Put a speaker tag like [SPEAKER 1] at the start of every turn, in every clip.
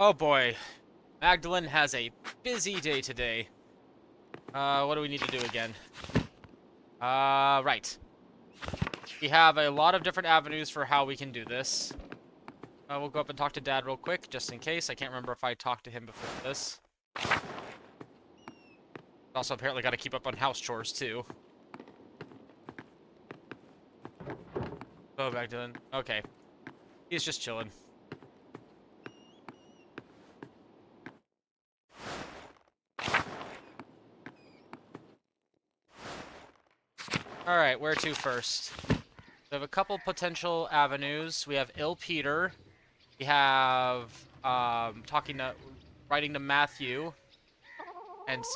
[SPEAKER 1] Oh boy, Magdalene has a busy day today. What do we need to do again? Right. We have a lot of different avenues for how we can do this. We'll go up and talk to Dad real quick, just in case. I can't remember if I talked to him before this. Also, apparently got to keep up on house chores, too. Oh, Magdalene. Okay. He's just chilling. Alright, where to first? We have a couple potential avenues. We have Il Peter. We have writing to Matthew,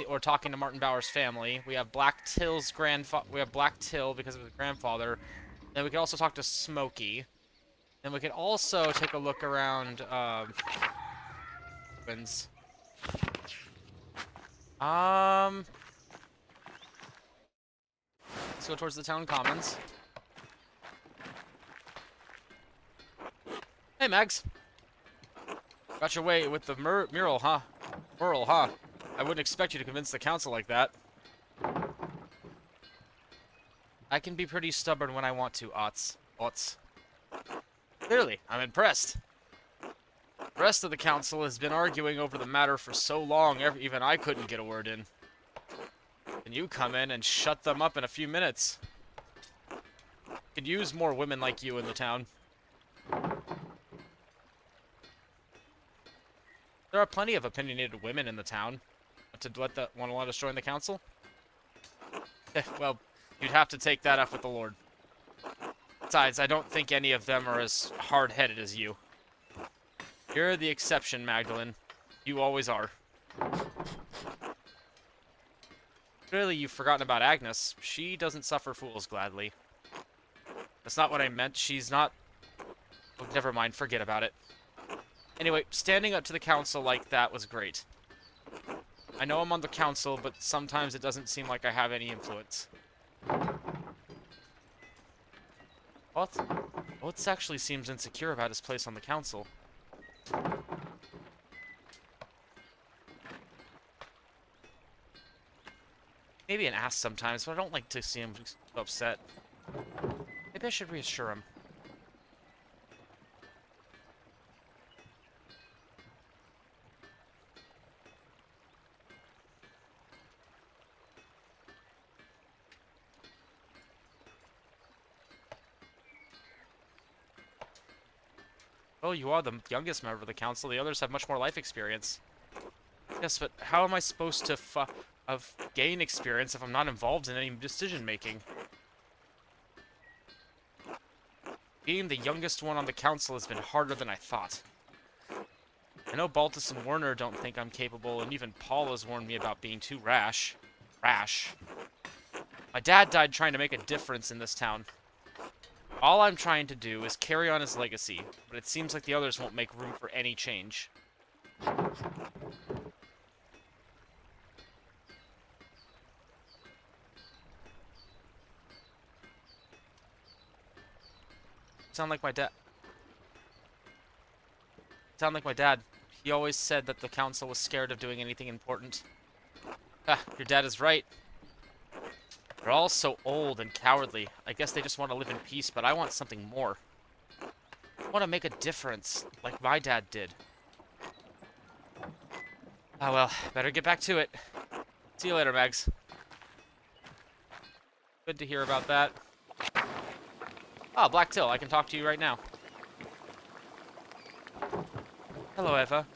[SPEAKER 1] or talking to Martin Bauer's family. We have Black Till's grandfather. We have Black Till because of his grandfather. Then we could also talk to Smokey. Then we could also take a look around. Let's go towards the town commons. Hey, Mags. Got your way with the mural, huh? Mural, huh? I wouldn't expect you to convince the council like that. I can be pretty stubborn when I want to, Otts. Clearly, I'm impressed. The rest of the council has been arguing over the matter for so long, even I couldn't get a word in. And you come in and shut them up in a few minutes. Could use more women like you in the town. There are plenty of opinionated women in the town. Want to let us join the council? Well, you'd have to take that up with the Lord. Besides, I don't think any of them are as hard-headed as you. You're the exception, Magdalene. You always are. Clearly, you've forgotten about Agnes. She doesn't suffer fools gladly. That's not what I meant. She's not... Oh, never mind. Forget about it. Anyway, standing up to the council like that was great. I know I'm on the council, but sometimes it doesn't seem like I have any influence. What actually seems insecure about his place on the council. Maybe an ass sometimes, but I don't like to see him upset. Maybe I should reassure him. Well, you are the youngest member of the council. The others have much more life experience. Yes, but how am I supposed to gain experience if I'm not involved in any decision-making? Being the youngest one on the council has been harder than I thought. I know Baltus and Werner don't think I'm capable, and even Paul has warned me about being too rash. My dad died trying to make a difference in this town. All I'm trying to do is carry on his legacy, but it seems like the others won't make room for any change. Sound like my dad. He always said that the council was scared of doing anything important. Your dad is right. They're all so old and cowardly. I guess they just want to live in peace, but I want something more. I want to make a difference, like my dad did. Ah well, better get back to it. See you later, Mags. Good to hear about that. Ah, Black Till, I can talk to you right now. Hello, Eva.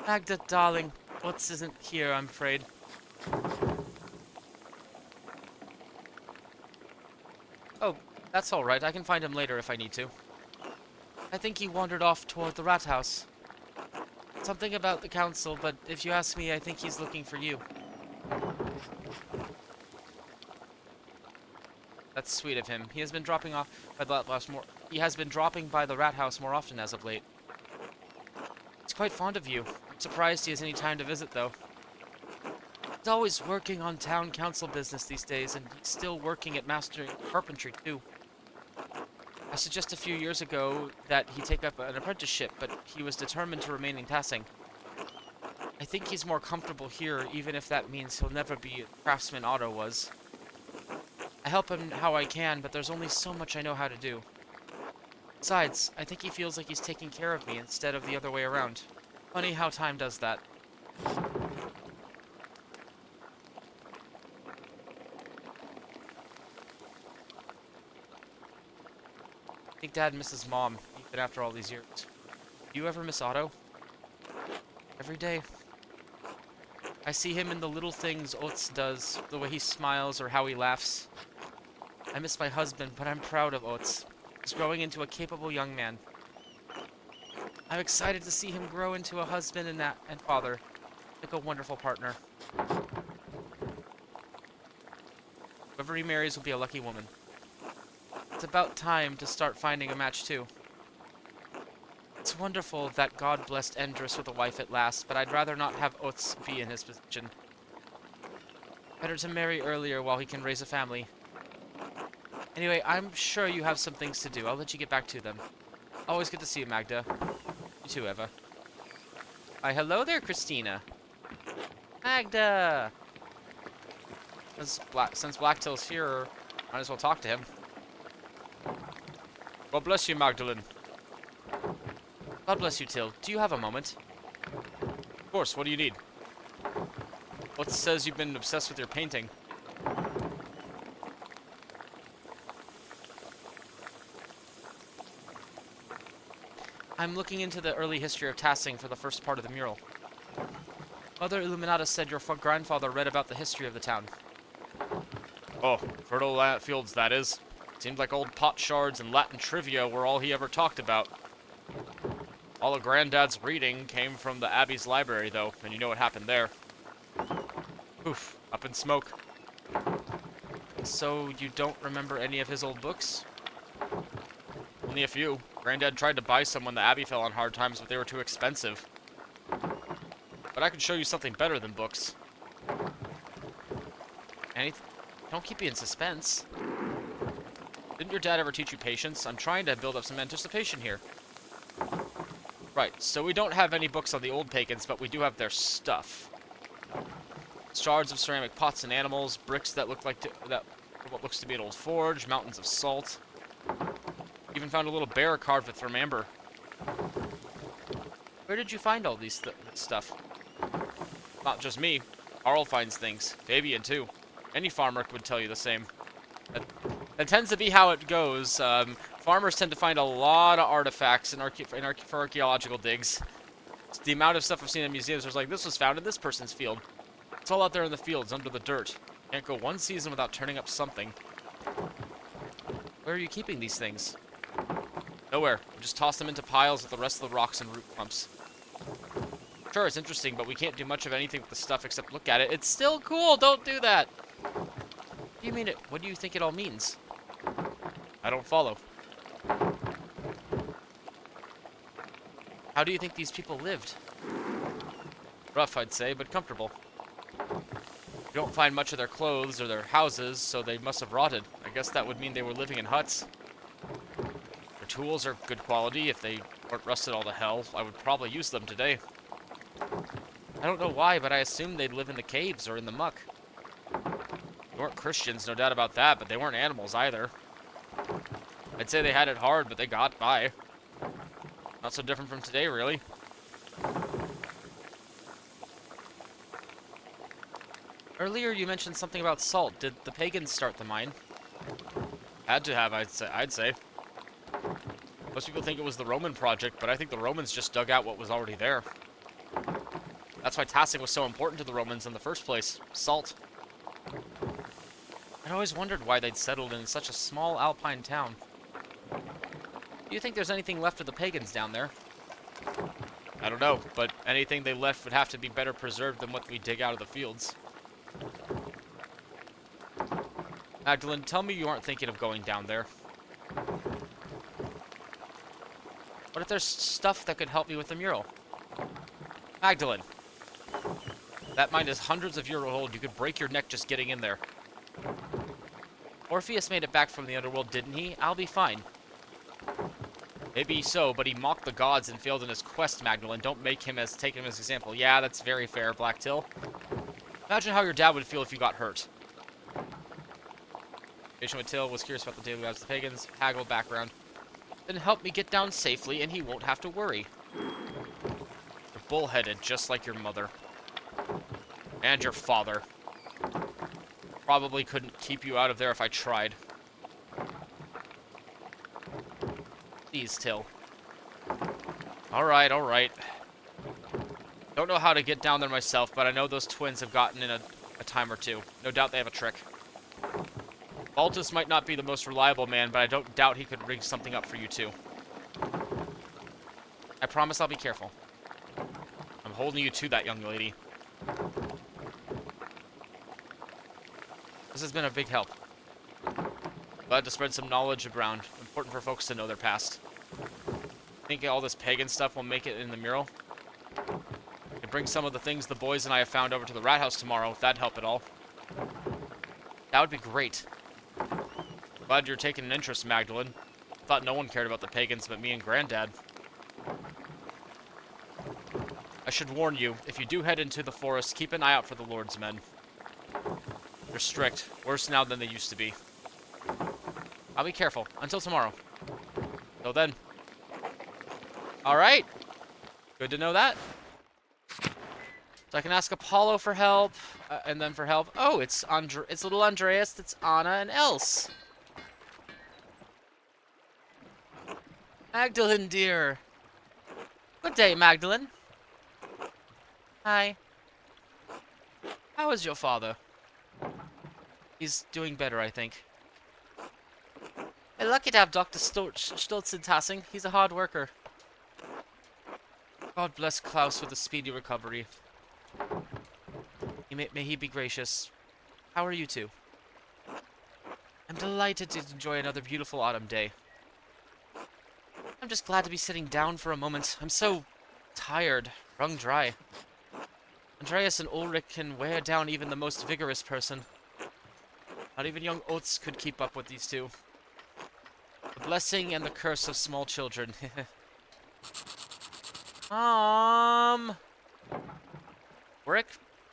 [SPEAKER 1] Magda, darling. What's isn't here, I'm afraid. Oh, that's alright. I can find him later if I need to. I think he wandered off toward the rat house. Something about the council, but if you ask me, I think he's looking for you. That's sweet of him. He has been dropping by the rat house more often as of late. He's quite fond of you. I'm surprised he has any time to visit, though. He's always working on town council business these days, and he's still working at mastering carpentry, too. I just a few years ago that he take up an apprenticeship, but he was determined to remain in Tassing. I think he's more comfortable here, even if that means he'll never be a craftsman Otto was. I help him how I can, but there's only so much I know how to do. Besides, I think he feels like he's taking care of me instead of the other way around. Funny how time does that. I think Dad misses Mom, even after all these years. Do you ever miss Otto? Every day. I see him in the little things Ots does, the way he smiles or how he laughs. I miss my husband, but I'm proud of Ots. He's growing into a capable young man. I'm excited to see him grow into a husband and father, like a wonderful partner. Whoever he marries will be a lucky woman. It's about time to start finding a match too. It's wonderful that God blessed Andreas with a wife at last, but I'd rather not have Ots be in his position. Better to marry earlier while he can raise a family. Anyway, I'm sure you have some things to do. I'll let you get back to them. Always good to see you, Magda. You too, Eva. Why, hello there, Christina. Magda! Since Blacktail's here, might as well talk to him. God bless you, Magdalene. God bless you, Till. Do you have a moment? Of course, what do you need? What says you've been obsessed with your painting? I'm looking into the early history of Tassing for the first part of the mural. Mother Illuminata said your grandfather read about the history of the town. Oh, fertile fields, that is. Seemed like old pot shards and Latin trivia were all he ever talked about. All of Granddad's reading came from the Abbey's library, though, and you know what happened there. Oof, up in smoke. So you don't remember any of his old books? Only a few. Granddad tried to buy some when the Abbey fell on hard times, but they were too expensive. But I can show you something better than books. Anything? Don't keep me in suspense. Didn't your dad ever teach you patience? I'm trying to build up some anticipation here. Right, so we don't have any books on the old pagans, but we do have their stuff. Shards of ceramic pots and animals, bricks that look like what looks to be an old forge, mountains of salt. Even found a little bear carved with from amber. Where did you find all these stuff? Not just me. Carl finds things. Fabian, too. Any farmer would tell you the same. That tends to be how it goes. Farmers tend to find a lot of artifacts for archaeological digs. The amount of stuff I've seen in museums was like, this was found in this person's field. It's all out there in the fields, under the dirt. Can't go one season without turning up something. Where are you keeping these things? Nowhere. We just toss them into piles with the rest of the rocks and root clumps. Sure, it's interesting, but we can't do much of anything with the stuff except look at it. It's still cool! Don't do that! What do you mean it? What do you think it all means? I don't follow. How do you think these people lived? Rough, I'd say, but comfortable. You don't find much of their clothes or their houses, so they must have rotted. I guess that would mean they were living in huts. Their tools are good quality. If they weren't rusted all to hell, I would probably use them today. I don't know why, but I assumed they'd live in the caves or in the muck. They weren't Christians, no doubt about that, but they weren't animals either. I'd say they had it hard, but they got by. Not so different from today, really. Earlier you mentioned something about salt. Did the pagans start the mine? Had to have, I'd say. Most people think it was the Roman project, but I think the Romans just dug out what was already there. That's why Tassing was so important to the Romans in the first place. Salt. I'd always wondered why they'd settled in such a small alpine town. Do you think there's anything left of the pagans down there? I don't know, but anything they left would have to be better preserved than what we dig out of the fields. Magdalene, tell me you aren't thinking of going down there. What if there's stuff that could help me with the mural? Magdalene! That mine is hundreds of years old. You could break your neck just getting in there. Orpheus made it back from the underworld, didn't he? I'll be fine. Maybe so, but he mocked the gods and failed in his quest, Magdalene. Don't take him as example. Yeah, that's very fair, Black Till. Imagine how your dad would feel if you got hurt. Patient with Till was curious about the daily lives of the pagans. Haggle background. Then help me get down safely, and he won't have to worry. You're bullheaded, just like your mother. And your father. Probably couldn't keep you out of there if I tried. Please, Till. Alright, alright. Don't know how to get down there myself, but I know those twins have gotten in a time or two. No doubt they have a trick. Baltus might not be the most reliable man, but I don't doubt he could rig something up for you too. I promise I'll be careful. I'm holding you to that, young lady. This has been a big help. Glad to spread some knowledge around. Important for folks to know their past. Think all this pagan stuff will make it in the mural? I could bring some of the things the boys and I have found over to the rat house tomorrow, if that'd help at all. That would be great. Glad you're taking an interest, Magdalene. Thought no one cared about the pagans but me and Granddad. I should warn you, if you do head into the forest, keep an eye out for the Lord's men. They're strict, worse now than they used to be. I'll be careful. Until tomorrow. Till then. Alright. Good to know that. So I can ask Apollo for help, and then for help. Oh, it's little Andreas, it's Anna, and Else. Magdalene, dear. Good day, Magdalene. Hi. How is your father? He's doing better, I think. We're lucky to have Dr. Stoltz in Tassing. He's a hard worker. God bless Klaus with a speedy recovery. May he be gracious. How are you two? I'm delighted to enjoy another beautiful autumn day. I'm just glad to be sitting down for a moment. I'm so tired, wrung dry. Andreas and Ulrich can wear down even the most vigorous person. Not even young Oates could keep up with these two. The blessing and the curse of small children. Ulrich?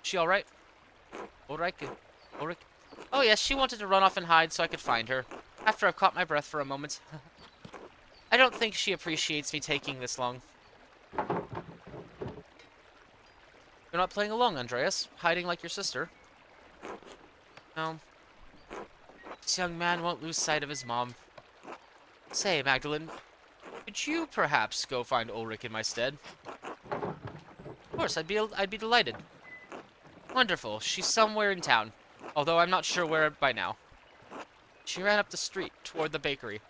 [SPEAKER 1] She alright? Ulrich? Oh yes, she wanted to run off and hide so I could find her. After I've caught my breath for a moment. I don't think she appreciates me taking this long. You're not playing along, Andreas. Hiding like your sister. No. This young man won't lose sight of his mom. Say, Magdalene, could you perhaps go find Ulrich in my stead? Of course, I'd be delighted. Wonderful. She's somewhere in town, although I'm not sure where by now. She ran up the street toward the bakery.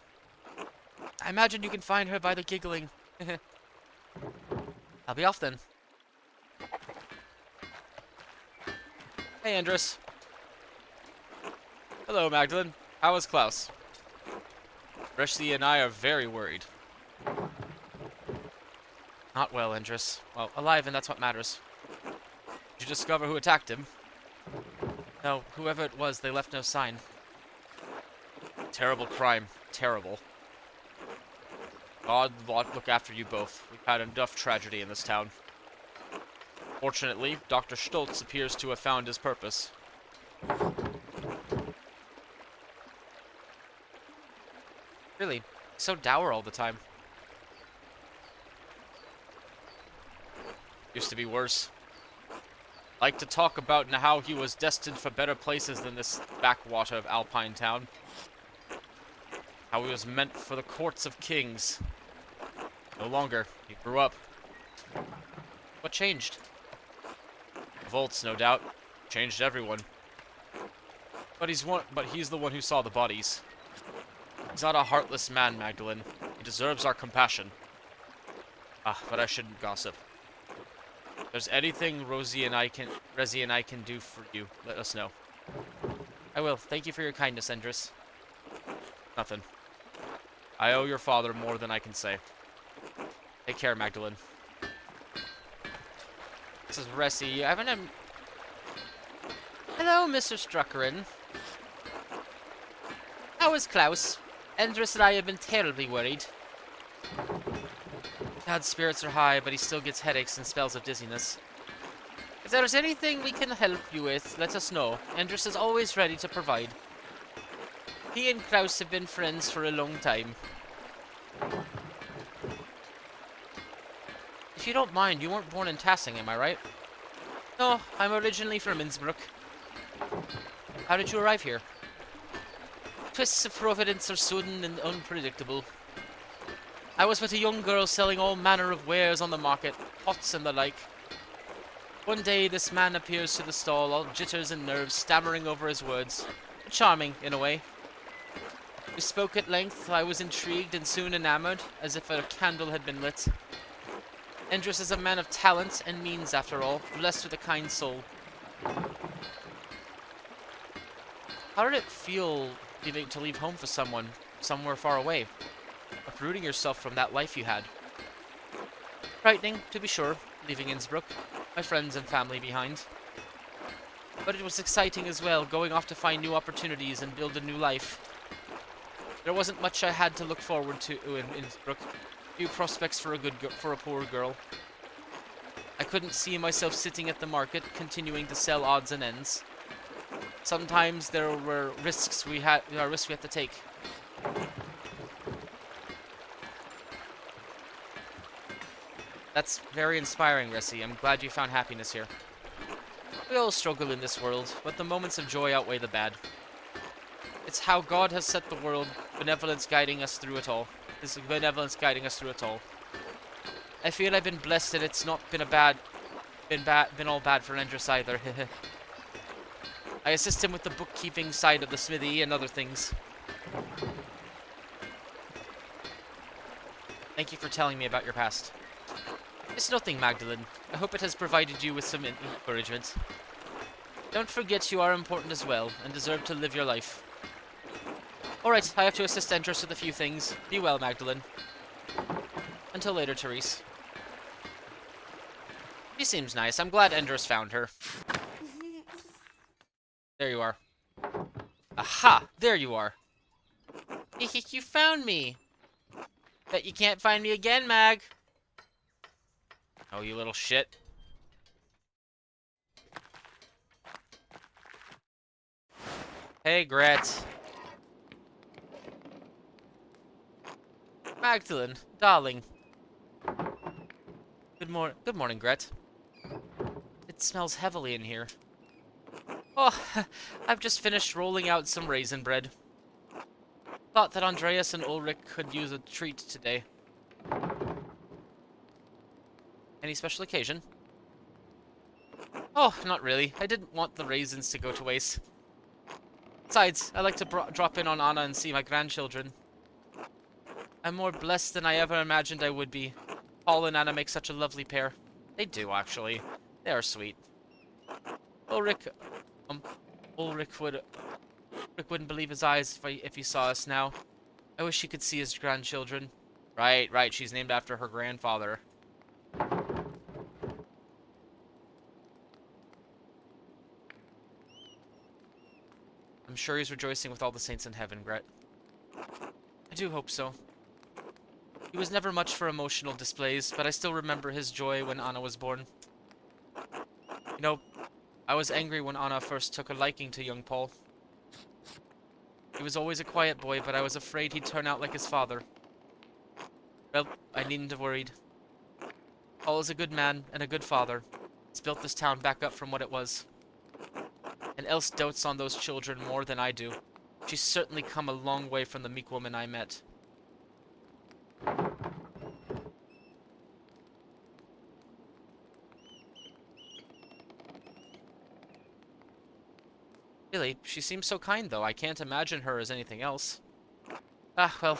[SPEAKER 1] I imagine you can find her by the giggling. I'll be off then. Hey, Andres. Hello, Magdalene. How is Klaus? Reshi and I are very worried. Not well, Andres. Well, alive, and that's what matters. Did you discover who attacked him? No, whoever it was, they left no sign. Terrible crime. Terrible. God look after you both. We've had enough tragedy in this town. Fortunately, Dr. Stoltz appears to have found his purpose. Really, so dour all the time. Used to be worse. Like to talk about how he was destined for better places than this backwater of Alpine Town. How he was meant for the courts of kings. No longer. He grew up. What changed? Volts, no doubt. Changed everyone. But he's the one who saw the bodies. He's not a heartless man, Magdalene. He deserves our compassion. But I shouldn't gossip. If there's anything Rezi and I can do for you, let us know. I will. Thank you for your kindness, Andres. Nothing. I owe your father more than I can say. Take care, Magdalene. This is Resi. I haven't... Hello, Mr. Struckeren. How is Klaus? Andres and I have been terribly worried. Dad's spirits are high, but he still gets headaches and spells of dizziness. If there's anything we can help you with, let us know. Andreas is always ready to provide. He and Kraus have been friends for a long time. If you don't mind, you weren't born in Tassing, am I right? No, I'm originally from Innsbruck. How did you arrive here? Twists of providence are sudden and unpredictable. I was but a young girl selling all manner of wares on the market, pots and the like. One day, this man appears to the stall, all jitters and nerves, stammering over his words. Charming, in a way. We spoke at length. I was intrigued and soon enamored, as if a candle had been lit. Andreas is a man of talent and means, after all, blessed with a kind soul. How did it feel to leave home for someone, somewhere far away? Uprooting yourself from that life you had. Frightening, to be sure, leaving Innsbruck, my friends and family behind. But it was exciting as well, going off to find new opportunities and build a new life. There wasn't much I had to look forward to in Innsbruck. Few prospects for a poor girl. I couldn't see myself sitting at the market, continuing to sell odds and ends. Sometimes there were risks we had to take. That's very inspiring, Ressi. I'm glad you found happiness here. We all struggle in this world, but the moments of joy outweigh the bad. It's how God has set the world, benevolence guiding us through it all. His benevolence guiding us through it all. I feel I've been blessed that it's not been all bad for Andreas either. I assist him with the bookkeeping side of the smithy and other things. Thank you for telling me about your past. It's nothing, Magdalene. I hope it has provided you with some encouragement. Don't forget you are important as well, and deserve to live your life. Alright, I have to assist Andreas with a few things. Be well, Magdalene. Until later, Therese. She seems nice. I'm glad Andreas found her. There you are. Aha! There you are. You found me! Bet you can't find me again, Mag. Oh, you little shit. Hey, Gret. Magdalene, darling. Good morning, Gret. It smells heavily in here. Oh, I've just finished rolling out some raisin bread. Thought that Andreas and Ulrich could use a treat today. Any special occasion? Oh, not really. I didn't want the raisins to go to waste. Besides, I like to drop in on Anna and see my grandchildren. I'm more blessed than I ever imagined I would be. Paul and Anna make such a lovely pair. They do, actually. They are sweet. Ulrich wouldn't believe his eyes if he saw us now. I wish he could see his grandchildren. Right, she's named after her grandfather. I'm sure he's rejoicing with all the saints in heaven, Gret. I do hope so. He was never much for emotional displays, but I still remember his joy when Anna was born. You know, I was angry when Anna first took a liking to young Paul. He was always a quiet boy, but I was afraid he'd turn out like his father. Well, I needn't have worried. Paul is a good man and a good father. He's built this town back up from what it was. And Else dotes on those children more than I do. She's certainly come a long way from the meek woman I met. Really, she seems so kind, though. I can't imagine her as anything else. Ah, well,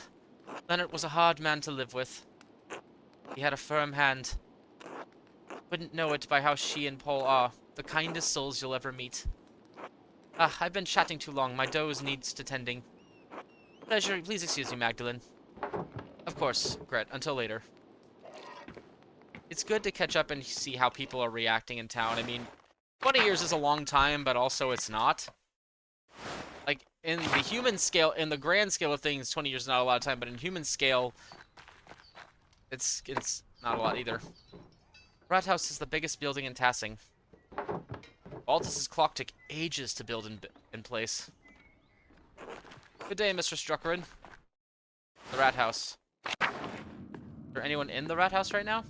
[SPEAKER 1] Leonard was a hard man to live with. He had a firm hand. Wouldn't know it by how she and Paul are. The kindest souls you'll ever meet. Ah, I've been chatting too long. My doze needs to tending. Pleasure. Please excuse me, Magdalene. Of course, Gret. Until later. It's good to catch up and see how people are reacting in town. I mean, 20 years is a long time, but also it's not. Like, in the human scale, in the grand scale of things, 20 years is not a lot of time, but in human scale, It's not a lot either. Rat House is the biggest building in Tassing. Baltus's clock took ages to build in place. Good day, Mr. Struckerin. The Rat House. Is there anyone in the Rat House right now?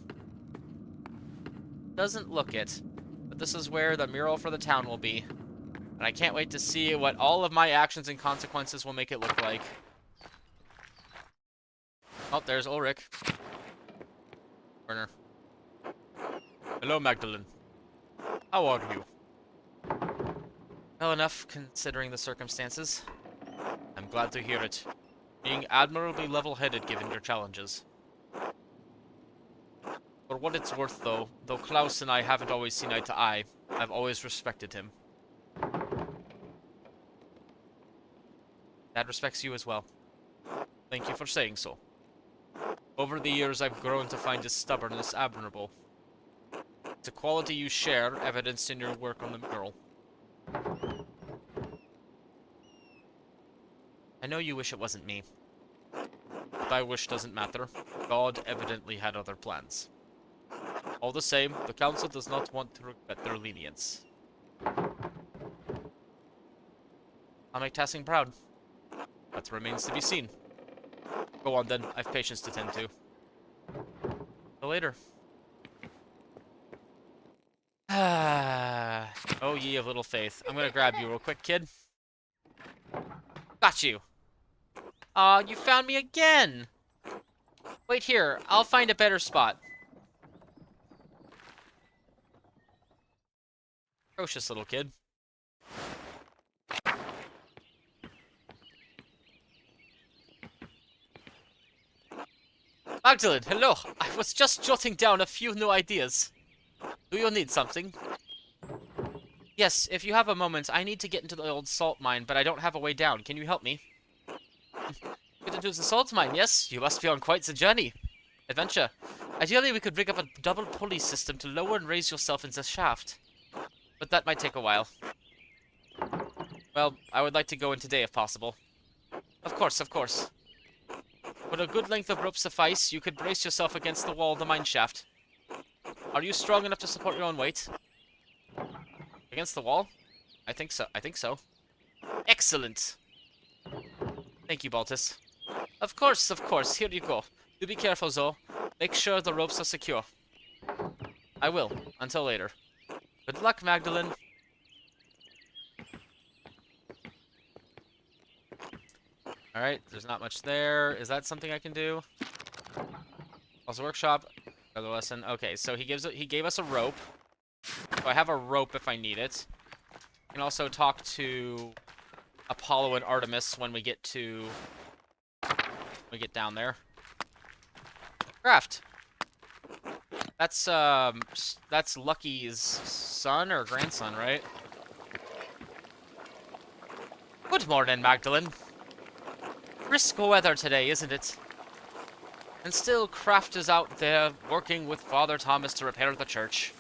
[SPEAKER 1] Doesn't look it. But this is where the mural for the town will be. And I can't wait to see what all of my actions and consequences will make it look like. Oh, there's Ulrich. Werner. Hello, Magdalene. How are you? Well enough, considering the circumstances. I'm glad to hear it. Being admirably level-headed given your challenges. For what it's worth, though Klaus and I haven't always seen eye to eye, I've always respected him. Dad respects you as well. Thank you for saying so. Over the years, I've grown to find his stubbornness admirable. It's a quality you share, evidenced in your work on the mural. I know you wish it wasn't me. But my wish doesn't matter. God evidently had other plans. All the same, the Council does not want to regret their lenience. I'll make Tassing proud. That remains to be seen. Go on then, I've patience to tend to. Till later. Oh ye of little faith. I'm gonna grab you real quick, kid. Got you. Aw, you found me again! Wait here, I'll find a better spot. Ferocious little kid. Magdalene, hello! I was just jotting down a few new ideas. Do you need something? Yes, if you have a moment, I need to get into the old salt mine, but I don't have a way down. Can you help me? Get into the salt mine, yes? You must be on quite the journey. Adventure. Ideally, we could rig up a double pulley system to lower and raise yourself into the shaft. But that might take a while. Well, I would like to go in today if possible. Of course, of course. Would a good length of rope suffice? You could brace yourself against the wall of the mine shaft. Are you strong enough to support your own weight? Against the wall? I think so. I think so. Excellent! Thank you, Baltus. Of course, of course. Here you go. Do be careful, though. Make sure the ropes are secure. I will. Until later. Good luck, Magdalene. Alright, there's not much there. Is that something I can do? Also workshop. Another lesson. Okay, so he gave us a rope. So I have a rope if I need it. I can also talk to Apollo and Artemis when we get down there. Craft. That's Lucky's son or grandson, right? Good morning, Magdalene. Brisk weather today, isn't it? And still Kraft is out there working with Father Thomas to repair the church.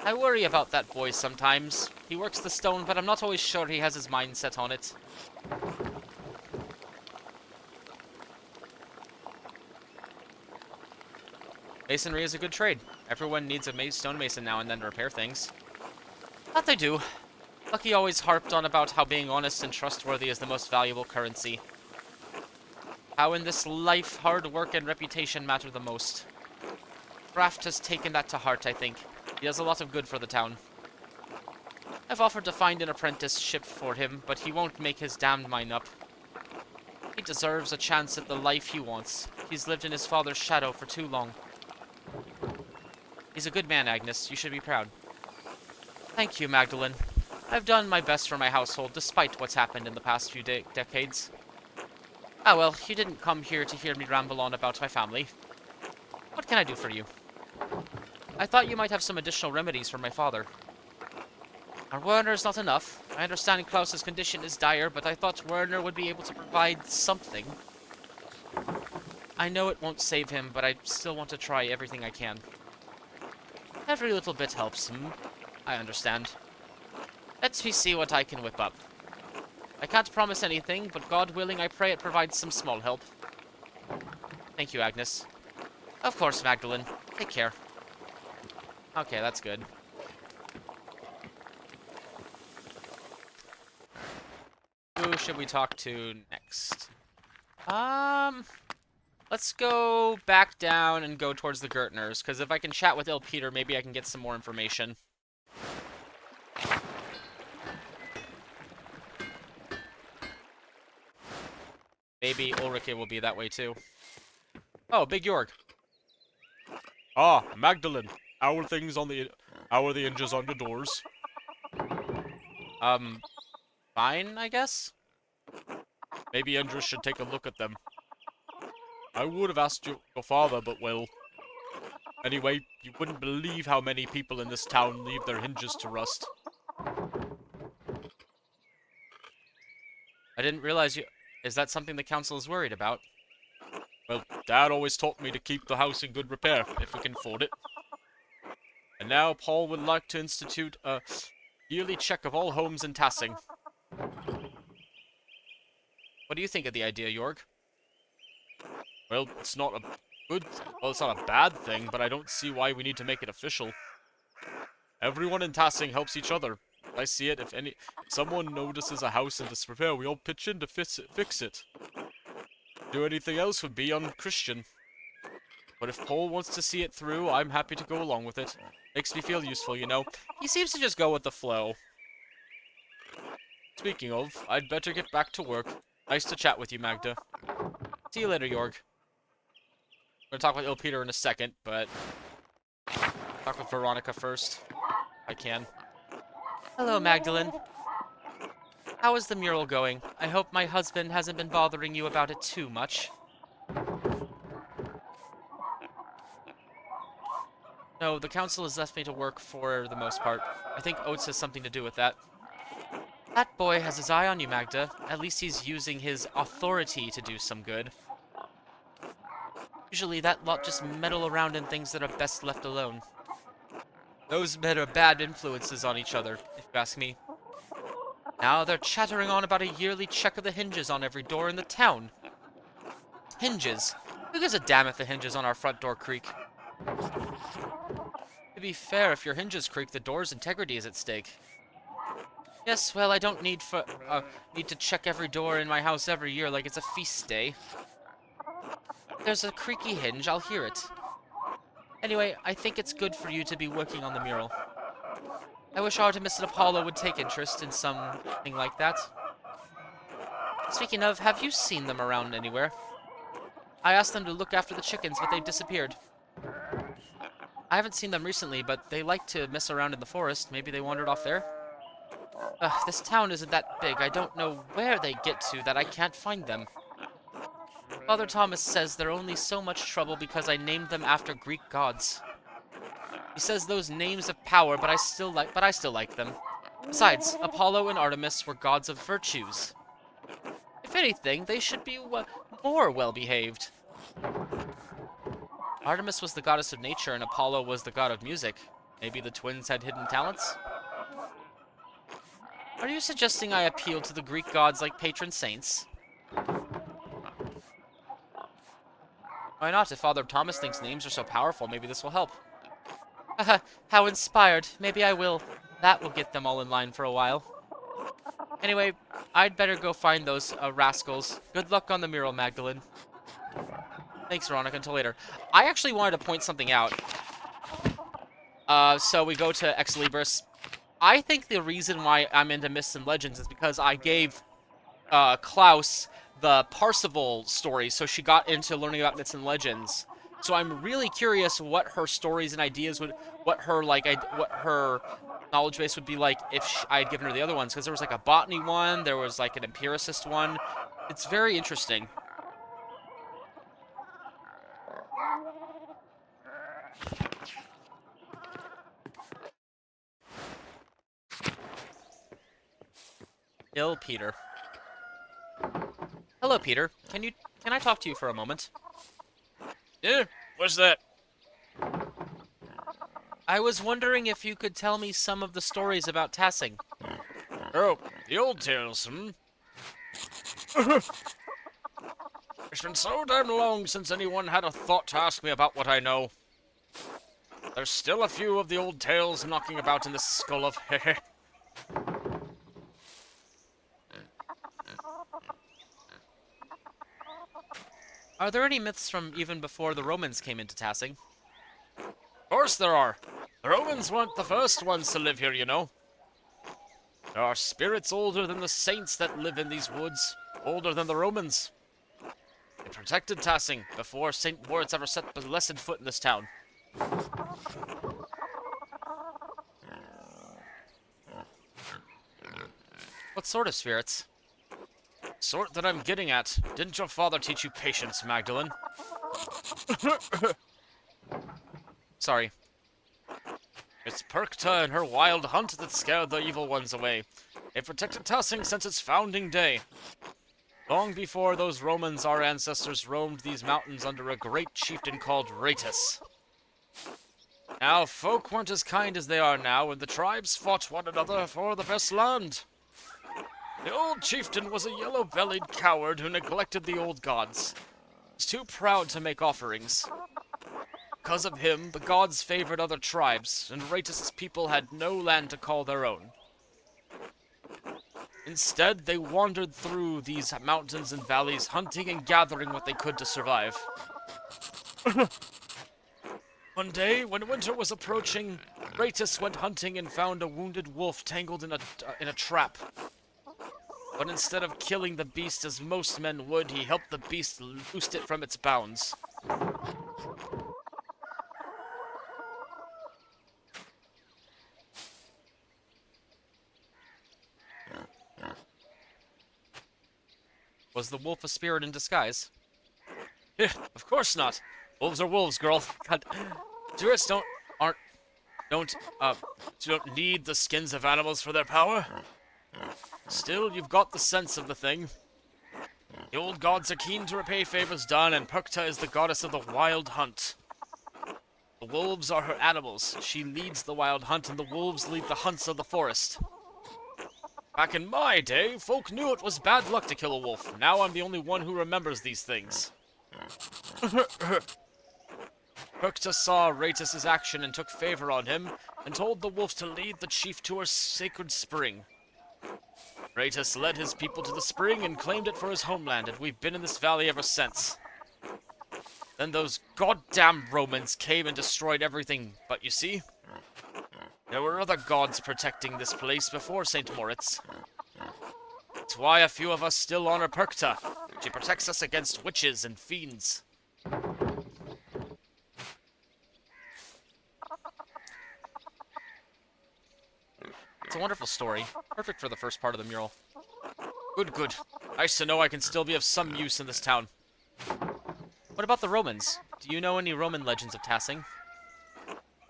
[SPEAKER 1] I worry about that boy sometimes. He works the stone, but I'm not always sure he has his mind set on it. Masonry is a good trade. Everyone needs a stonemason now and then to repair things. That they do. Lucky always harped on about how being honest and trustworthy is the most valuable currency. How in this life, hard work and reputation matter the most. Kraft has taken that to heart, I think. He does a lot of good for the town. I've offered to find an apprenticeship for him, but he won't make his damned mind up. He deserves a chance at the life he wants. He's lived in his father's shadow for too long. He's a good man, Agnes. You should be proud. Thank you, Magdalene. I've done my best for my household, despite what's happened in the past few decades. Ah well, you didn't come here to hear me ramble on about my family. What can I do for you? I thought you might have some additional remedies for my father. Our Werner is not enough. I understand Klaus's condition is dire, but I thought Werner would be able to provide something. I know it won't save him, but I still want to try everything I can. Every little bit helps him. I understand. Let me see what I can whip up. I can't promise anything, but God willing, I pray it provides some small help. Thank you, Agnes. Of course, Magdalene. Take care. Okay, that's good. Who should we talk to next? Let's go back down and go towards the Gertners, because if I can chat with Il Peter, maybe I can get some more information. Maybe Ulrike will be that way too. Oh, Big Jorg.
[SPEAKER 2] Ah, Magdalene. How are the hinges on your doors?
[SPEAKER 1] Fine, I guess?
[SPEAKER 2] Maybe Andreas should take a look at them. I would have asked your father, but well. Anyway, you wouldn't believe how many people in this town leave their hinges to rust.
[SPEAKER 1] I didn't realize you... Is that something the council is worried about?
[SPEAKER 2] Well, Dad always taught me to keep the house in good repair, if we can afford it. And now Paul would like to institute a yearly check of all homes in Tassing.
[SPEAKER 1] What do you think of the idea, Jorg?
[SPEAKER 2] Well, it's not a bad thing, but I don't see why we need to make it official. Everyone in Tassing helps each other. I see it. If someone notices a house in disrepair, we all pitch in to fix it. Do anything else would be unchristian. But if Paul wants to see it through, I'm happy to go along with it. Makes me feel useful, you know.
[SPEAKER 1] He seems to just go with the flow.
[SPEAKER 2] Speaking of, I'd better get back to work. Nice to chat with you, Magda.
[SPEAKER 1] See you later, Jorg. I'm gonna talk with Il Peter in a second, but... talk with Veronica first. If I can. Hello, Magdalene. How is the mural going? I hope my husband hasn't been bothering you about it too much. No, the council has left me to work for the most part. I think Oates has something to do with that. That boy has his eye on you, Magda. At least he's using his authority to do some good. Usually that lot just meddle around in things that are best left alone. Those men are bad influences on each other, if you ask me. Now they're chattering on about a yearly check of the hinges on every door in the town. Hinges? Who gives a damn if the hinges on our front door creak? To be fair, if your hinges creak, the door's integrity is at stake. Yes, well, I don't need to check every door in my house every year like it's a feast day. If there's a creaky hinge, I'll hear it. Anyway, I think it's good for you to be working on the mural. I wish Artemis and Apollo would take interest in something like that. Speaking of, have you seen them around anywhere? I asked them to look after the chickens, but they've disappeared. I haven't seen them recently, but they like to mess around in the forest. Maybe they wandered off there? This town isn't that big. I don't know where they get to that I can't find them. Father Thomas says they're only so much trouble because I named them after Greek gods. He says those names have power, but I still like them. Besides, Apollo and Artemis were gods of virtues. If anything, they should be more well-behaved. Artemis was the goddess of nature, and Apollo was the god of music. Maybe the twins had hidden talents? Are you suggesting I appeal to the Greek gods like patron saints? Why not? If Father Thomas thinks names are so powerful, maybe this will help. Haha, how inspired. Maybe I will. That will get them all in line for a while. Anyway, I'd better go find those rascals. Good luck on the mural, Magdalene. Thanks, Veronica. Until later. I actually wanted to point something out. So we go to Ex Libris. I think the reason why I'm into Myths and Legends is because I gave Klaus the Parsifal story, so she got into learning about Myths and Legends. So I'm really curious what her stories and ideas would, what her knowledge base would be like if I had given her the other ones, because there was like a botany one, there was like an empiricist one. It's very interesting. Il Peter. Hello, Peter. Can I talk to you for a moment?
[SPEAKER 2] Yeah, what's that?
[SPEAKER 1] I was wondering if you could tell me some of the stories about Tassing.
[SPEAKER 2] Oh, the old tales, hmm? It's been so damn long since anyone had a thought to ask me about what I know. There's still a few of the old tales knocking about in the skull of Hehe.
[SPEAKER 1] Are there any myths from even before the Romans came into Tassing?
[SPEAKER 2] Of course there are. The Romans weren't the first ones to live here, you know. There are spirits older than the saints that live in these woods, older than the Romans. They protected Tassing before St. Moritz ever set the blessed foot in this town.
[SPEAKER 1] What sort of spirits?
[SPEAKER 2] Sort that I'm getting at. Didn't your father teach you patience, Magdalene?
[SPEAKER 1] Sorry.
[SPEAKER 2] It's Perkta and her wild hunt that scared the evil ones away. It protected Tassing since its founding day. Long before those Romans, our ancestors roamed these mountains under a great chieftain called Rhaetus. Now, folk weren't as kind as they are now, and the tribes fought one another for the best land. The old chieftain was a yellow-bellied coward who neglected the old gods. He was too proud to make offerings. Because of him, the gods favored other tribes, and Rhaetus' people had no land to call their own. Instead, they wandered through these mountains and valleys, hunting and gathering what they could to survive. One day, when winter was approaching, Rhaetus went hunting and found a wounded wolf tangled in a trap. But instead of killing the beast as most men would, he helped the beast loose it from its bounds.
[SPEAKER 1] Was the wolf a spirit in disguise?
[SPEAKER 2] Of course not. Wolves are wolves, girl. God, tourists don't need the skins of animals for their power. Still, you've got the sense of the thing. The old gods are keen to repay favors done, and Perkta is the goddess of the wild hunt. The wolves are her animals. She leads the wild hunt, and the wolves lead the hunts of the forest. Back in my day, folk knew it was bad luck to kill a wolf. Now I'm the only one who remembers these things. Perkta saw Rhaetus' action and took favor on him, and told the wolf to lead the chief to her sacred spring. Rhaetus led his people to the spring and claimed it for his homeland, and we've been in this valley ever since. Then those goddamn Romans came and destroyed everything, but you see, there were other gods protecting this place before St. Moritz. That's why a few of us still honor Perkta. She protects us against witches and fiends.
[SPEAKER 1] It's a wonderful story. Perfect for the first part of the mural.
[SPEAKER 2] Good, good. Nice to know I can still be of some use in this town.
[SPEAKER 1] What about the Romans? Do you know any Roman legends of Tassing?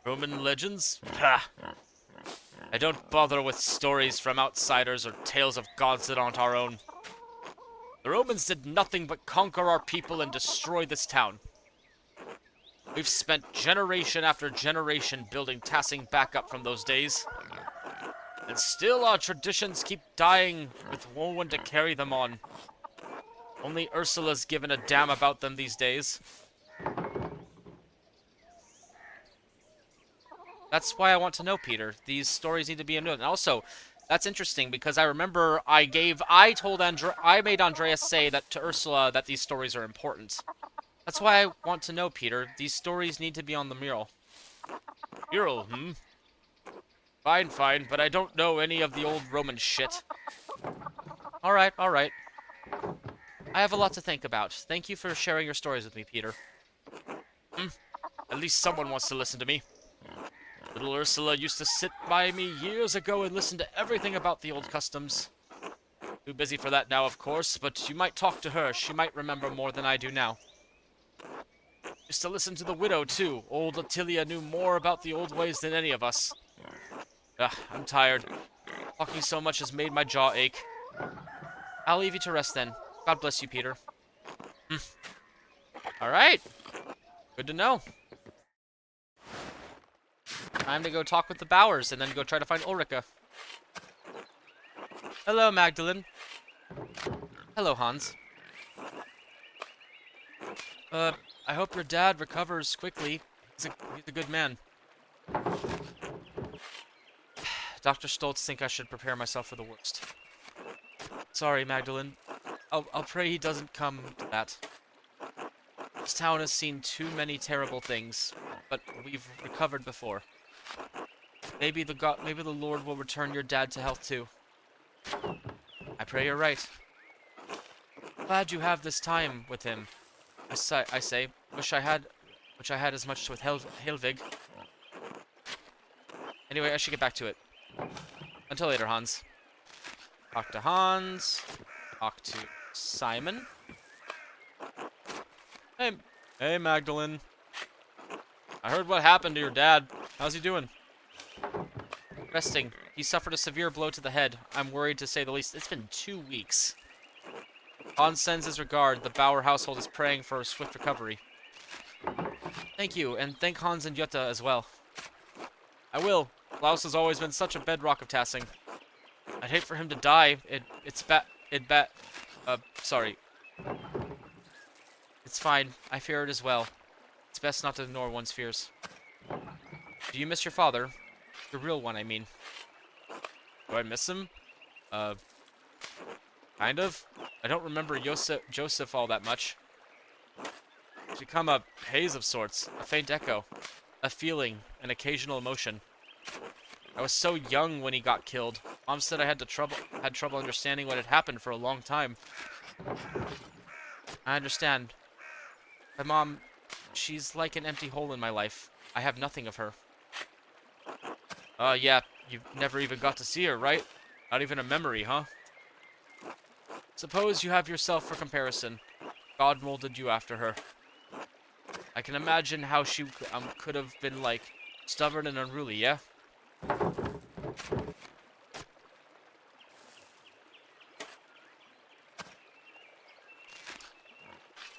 [SPEAKER 2] Roman legends? Ha! I don't bother with stories from outsiders or tales of gods that aren't our own. The Romans did nothing but conquer our people and destroy this town. We've spent generation after generation building Tassing back up from those days. And still our traditions keep dying with no one to carry them on. Only Ursula's given a damn about them these days.
[SPEAKER 1] That's why I want to know, Peter. These stories need to be known. And also, that's interesting because I remember I made Andreas say that to Ursula that these stories are important. That's why I want to know, Peter. These stories need to be on the mural.
[SPEAKER 2] Mural, hmm? Fine, fine, but I don't know any of the old Roman shit.
[SPEAKER 1] Alright, alright. I have a lot to think about. Thank you for sharing your stories with me, Peter.
[SPEAKER 2] At least someone wants to listen to me. Little Ursula used to sit by me years ago and listen to everything about the old customs. Too busy for that now, of course, but you might talk to her. She might remember more than I do now. Used to listen to the widow, too. Old Attilia knew more about the old ways than any of us. I'm tired. Talking so much has made my jaw ache.
[SPEAKER 1] I'll leave you to rest then. God bless you, Peter. Alright. Good to know. Time to go talk with the Bowers and then go try to find Ulrika. Hello, Magdalene. Hello, Hans. I hope your dad recovers quickly. He's a good man. Dr. Stoltz think I should prepare myself for the worst. Sorry, Magdalene. I'll pray he doesn't come to that. This town has seen too many terrible things, but we've recovered before. Maybe the Lord will return your dad to health too. I pray you're right. Glad you have this time with him. I say, wish I had as much with Helvig. Anyway, I should get back to it. Until later, Hans. Talk to Hans. Talk to Simon. Hey, Magdalene. I heard what happened to your dad. How's he doing? Resting. He suffered a severe blow to the head. I'm worried to say the least. It's been 2 weeks. Hans sends his regard. The Bauer household is praying for a swift recovery. Thank you, and thank Hans and Jutta as well. I will. Klaus has always been such a bedrock of Tassing. I'd hate for him to die. Sorry. It's fine. I fear it as well. It's best not to ignore one's fears. Do you miss your father? The real one, I mean. Do I miss him? Kind of. I don't remember Joseph all that much. It's become a haze of sorts, a faint echo, a feeling, an occasional emotion. I was so young when he got killed. Mom said I had trouble understanding what had happened for a long time. I understand. My mom, she's like an empty hole in my life. I have nothing of her. Yeah, you never even got to see her, right? Not even a memory, huh? Suppose you have yourself for comparison. God molded you after her. I can imagine how she could have been like, stubborn and unruly, yeah?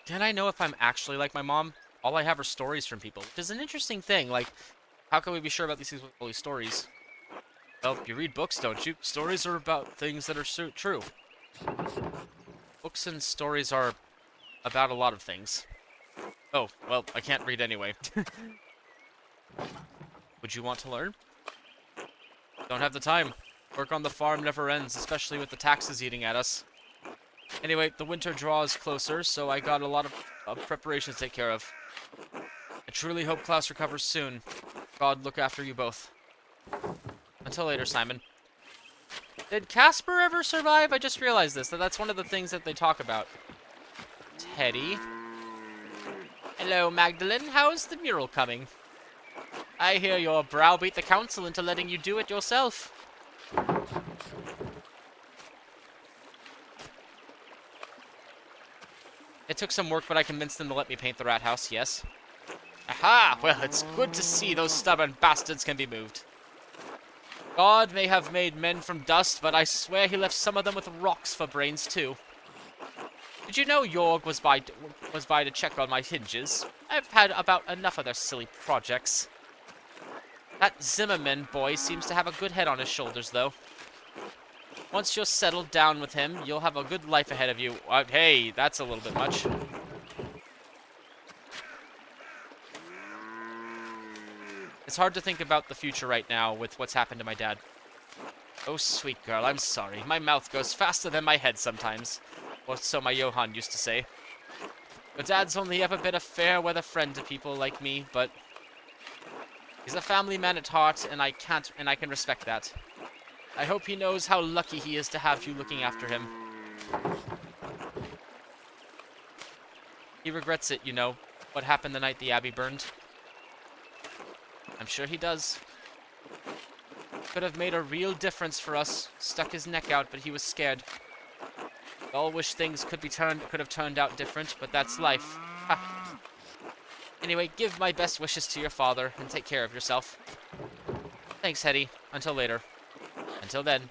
[SPEAKER 1] Can I know if I'm actually like my mom? All I have are stories from people, which is an interesting thing. Like, how can we be sure about these things with all these stories? Well, you read books, don't you? Stories are about things that are true. Books and stories are about a lot of things. Oh, well, I can't read anyway. Would you want to learn? Don't have the time. Work on the farm never ends, especially with the taxes eating at us. Anyway, the winter draws closer, so I got a lot of preparations to take care of. I truly hope Klaus recovers soon. God look after you both. Until later, Simon. Did Casper ever survive? I just realized this. That's one of the things that they talk about. Teddy. Hello, Magdalene. How's the mural coming? I hear your browbeat the council into letting you do it yourself. It took some work, but I convinced them to let me paint the rat house, yes. Aha! Well, it's good to see those stubborn bastards can be moved. God may have made men from dust, but I swear he left some of them with rocks for brains, too. Did you know Jorg was by to check on my hinges? I've had about enough of their silly projects. That Zimmerman boy seems to have a good head on his shoulders, though. Once you're settled down with him, you'll have a good life ahead of you. Hey, that's a little bit much. It's hard to think about the future right now with what's happened to my dad. Oh, sweet girl, I'm sorry. My mouth goes faster than my head sometimes. Or so my Johann used to say. But Dad's only ever been a fair-weather friend to people like me, but he's a family man at heart, and I can respect that. I hope he knows how lucky he is to have you looking after him. He regrets it, you know, what happened the night the Abbey burned. I'm sure he does. Could have made a real difference for us. Stuck his neck out, but he was scared. We all wish things could have turned out different, but that's life. Ha. Anyway, give my best wishes to your father, and take care of yourself. Thanks, Hetty. Until later. Until then.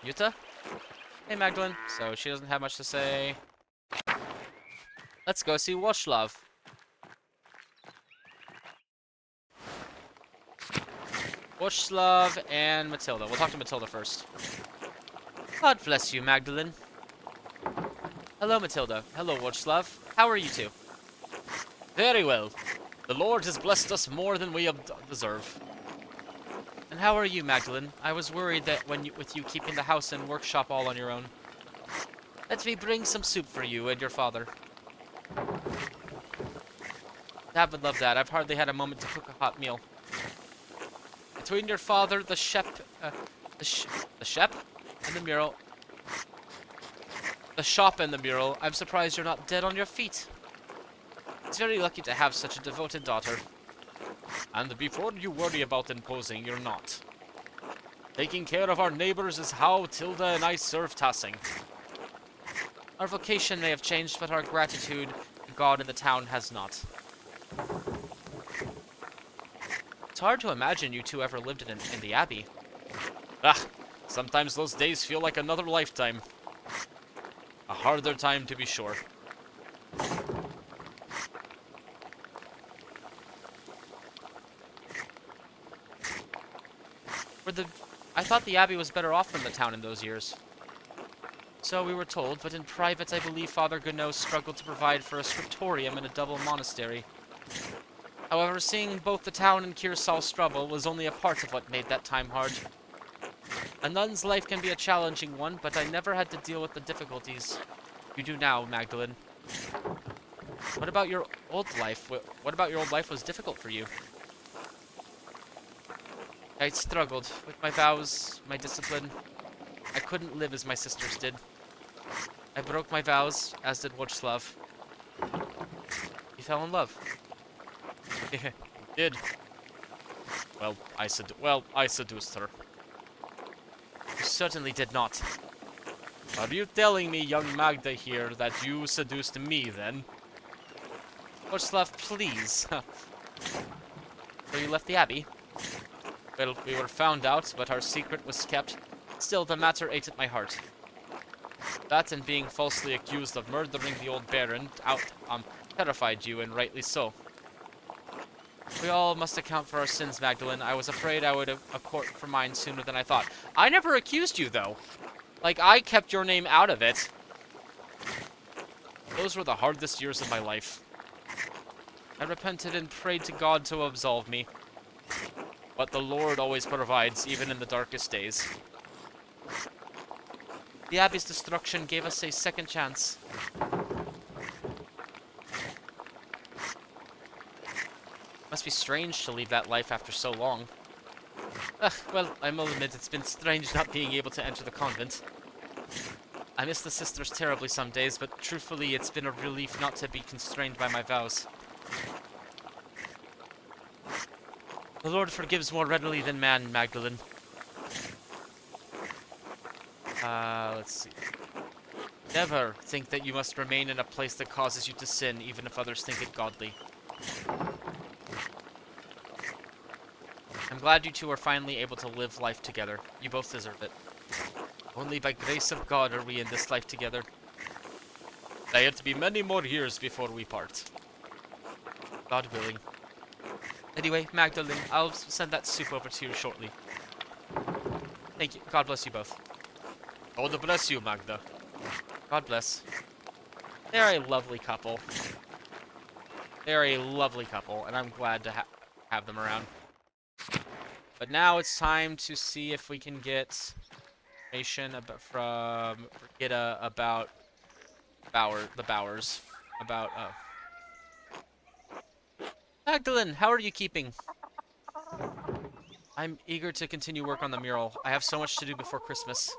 [SPEAKER 1] Jutta? Hey, Magdalene. So, she doesn't have much to say. Let's go see Wacław. Wacław and Matilda. We'll talk to Matilda first. God bless you, Magdalene. Hello, Matilda. Hello, Wacław. How are you two?
[SPEAKER 2] Very well. The Lord has blessed us more than we deserve.
[SPEAKER 1] And how are you, Magdalene? I was worried that with you keeping the house and workshop all on your own. Let me bring some soup for you and your father. Dad would love that. I've hardly had a moment to cook a hot meal. Between your father, the the shep, and the mural, the shop and the mural, I'm surprised you're not dead on your feet. It's very lucky to have such a devoted daughter.
[SPEAKER 2] And before you worry about imposing, you're not. Taking care of our neighbors is how Tilda and I serve Tassing.
[SPEAKER 1] Our vocation may have changed, but our gratitude to God and the town has not. It's hard to imagine you two ever lived in the Abbey.
[SPEAKER 2] Ah, sometimes those days feel like another lifetime. A harder time to be sure.
[SPEAKER 1] I thought the Abbey was better off than the town in those years. So we were told, but in private I believe Father Gounod struggled to provide for a scriptorium and a double monastery. However, seeing both the town and Kiersau struggle was only a part of what made that time hard. A nun's life can be a challenging one, but I never had to deal with the difficulties you do now, Magdalene. What about your old life? What about your old life was difficult for you? I struggled with my vows, my discipline. I couldn't live as my sisters did. I broke my vows, as did Wojslav. He fell in love.
[SPEAKER 2] Did. Well, I seduced her.
[SPEAKER 1] You certainly did not.
[SPEAKER 2] Are you telling me, young Magda here, that you seduced me, then?
[SPEAKER 1] Wojslav, please. So you left the Abbey?
[SPEAKER 2] Well, we were found out, but our secret was kept.
[SPEAKER 1] Still, the matter ate at my heart.
[SPEAKER 2] That and being falsely accused of murdering the old Baron terrified you, and rightly so.
[SPEAKER 1] We all must account for our sins, Magdalene. I was afraid I would acquit for mine sooner than I thought. I never accused you, though. Like, I kept your name out of it.
[SPEAKER 2] Those were the hardest years of my life.
[SPEAKER 1] I repented and prayed to God to absolve me.
[SPEAKER 2] But the Lord always provides, even in the darkest days.
[SPEAKER 1] The Abbey's destruction gave us a second chance. Must be strange to leave that life after so long. Well, I will admit it's been strange not being able to enter the convent. I miss the sisters terribly some days, but truthfully, it's been a relief not to be constrained by my vows. The Lord forgives more readily than man, Magdalene. Let's see. Never think that you must remain in a place that causes you to sin, even if others think it godly. I'm glad you two are finally able to live life together. You both deserve it. Only by grace of God are we in this life together.
[SPEAKER 2] There are to be many more years before we part.
[SPEAKER 1] God willing. Anyway, Magdalene, I'll send that soup over to you shortly. Thank you. God bless you both.
[SPEAKER 2] God bless you, Magda.
[SPEAKER 1] God bless. They're a lovely couple. They're a lovely couple, and I'm glad to have them around. But now it's time to see if we can get information from Brigitta about the Bowers. Magdalene, how are you keeping? I'm eager to continue work on the mural. I have so much to do before Christmas.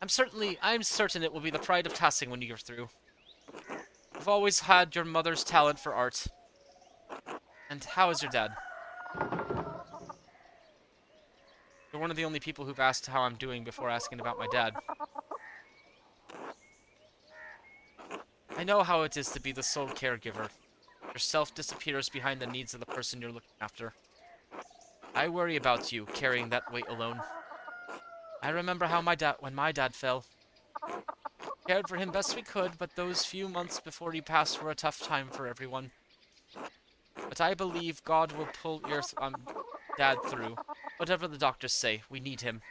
[SPEAKER 1] I'm certain it will be the pride of Tassing when you're through. I've always had your mother's talent for art. And how is your dad? You're one of the only people who've asked how I'm doing before asking about my dad. I know how it is to be the sole caregiver. Yourself disappears behind the needs of the person you're looking after. I worry about you, carrying that weight alone. I remember how when my dad fell. Cared for him best we could, but those few months before he passed were a tough time for everyone. But I believe God will pull your dad through. Whatever the doctors say, we need him.